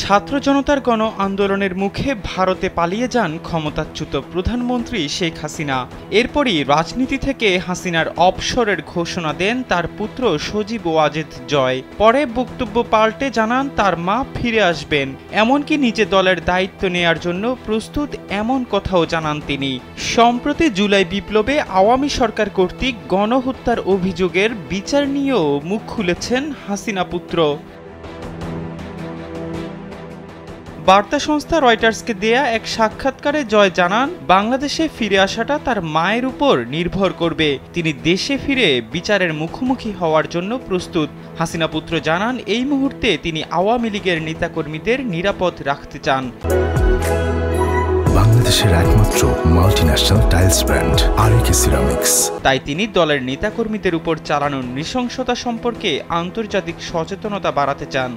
ছাত্র জনতার গণ আন্দোলনের মুখে ভারতে পালিয়ে যান ক্ষমতাচ্যুত প্রধানমন্ত্রী শেখ হাসিনা। এরপরই রাজনীতি থেকে হাসিনার অবসরের ঘোষণা দেন তার পুত্র সজীব ওয়াজেদ জয়। পরে বক্তব্য পাল্টে জানান তার মা ফিরে আসবেন, এমনকি নিজে দলের দায়িত্ব নেয়ার জন্য প্রস্তুত, এমন কথাও জানান তিনি। সম্প্রতি জুলাই বিপ্লবে আওয়ামী সরকার কর্তৃক গণহত্যার অভিযোগের বিচার নিয়েও মুখ খুলেছেন হাসিনা পুত্র। বার্তা সংস্থা রয়টার্সকে দেয়া এক সাক্ষাৎকারে জয় জানান, বাংলাদেশে ফিরে আসাটা তার মায়ের উপর নির্ভর করবে। তিনি দেশে ফিরে বিচারের মুখোমুখি হওয়ার জন্য প্রস্তুত। হাসিনা পুত্র জানান, এই মুহূর্তে তিনি আওয়ামী লীগের নেতাকর্মীদের নিরাপদ রাখতে চান। বাংলাদেশের একমাত্র মাল্টিন্যাশনাল টাইলস ব্র্যান্ড আরএকে সিরামিক্স। তাই তিনি দলের নেতাকর্মীদের উপর চালানো নৃশংসতা সম্পর্কে আন্তর্জাতিক সচেতনতা বাড়াতে চান।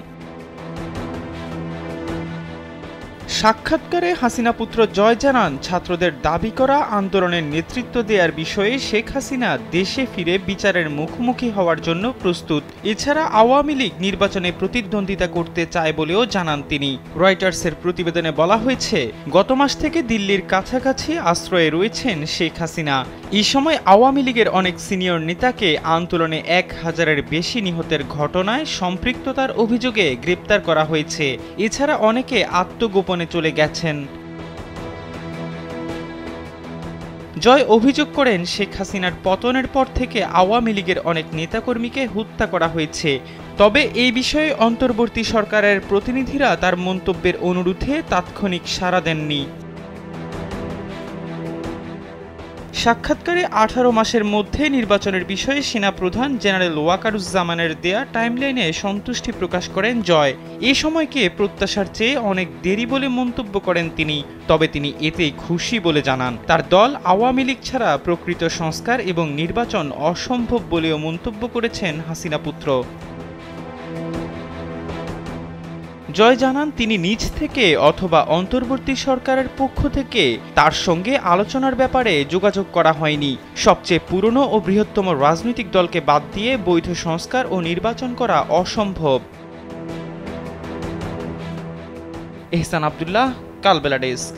সাক্ষাৎকারে হাসিনা পুত্র জয় জানান, ছাত্রদের দাবি করা আন্দোলনের নেতৃত্ব দেওয়ার বিষয়ে শেখ হাসিনা দেশে ফিরে বিচারের মুখোমুখি হওয়ার জন্য প্রস্তুত। এছাড়া আওয়ামী লীগ নির্বাচনে প্রতিদ্বন্দ্বিতা করতে চায় বলেও জানান তিনি। রয়টার্সের প্রতিবেদনে বলা হয়েছে, গত মাস থেকে দিল্লির কাছাকাছি আশ্রয়ে রয়েছেন শেখ হাসিনা। এই সময় আওয়ামী লীগের অনেক সিনিয়র নেতাকে আন্দোলনে 1000-এর বেশি নিহতের ঘটনায় সম্পৃক্ততার অভিযোগে গ্রেপ্তার করা হয়েছে। এছাড়া অনেকে আত্মগোপনে চলে গেছেন। জয় অভিযোগ করেন, শেখ হাসিনার পতনের পর থেকে আওয়ামী লীগের অনেক নেতাকর্মীকে হত্যা করা হয়েছে। তবে এই বিষয়ে অন্তর্বর্তী সরকারের প্রতিনিধিরা তার মন্তব্যের অনুরোধে তাৎক্ষণিক সাড়া দেননি। সাক্ষাৎকারে 18 মাসের মধ্যে নির্বাচনের বিষয়ে সেনাপ্রধান জেনারেল ওয়াকারুজ্জামানের দেয়া টাইমলাইনে সন্তুষ্টি প্রকাশ করেন জয়। এ সময়কে প্রত্যাশার চেয়ে অনেক দেরি বলে মন্তব্য করেন তিনি। তবে তিনি এতেই খুশি বলে জানান। তার দল আওয়ামী লীগ ছাড়া প্রকৃত সংস্কার এবং নির্বাচন অসম্ভব বলেও মন্তব্য করেছেন হাসিনা পুত্র। জয় জানান, তিনি নিজ থেকে অথবা অন্তর্বর্তী সরকারের পক্ষ থেকে তার সঙ্গে আলোচনার ব্যাপারে যোগাযোগ করা হয়নি। সবচেয়ে পুরনো ও বৃহত্তম রাজনৈতিক দলকে বাদ দিয়ে বৈধ সংস্কার ও নির্বাচন করা অসম্ভব। এহসান আব্দুল্লাহ, কালবেলা ডেস্ক।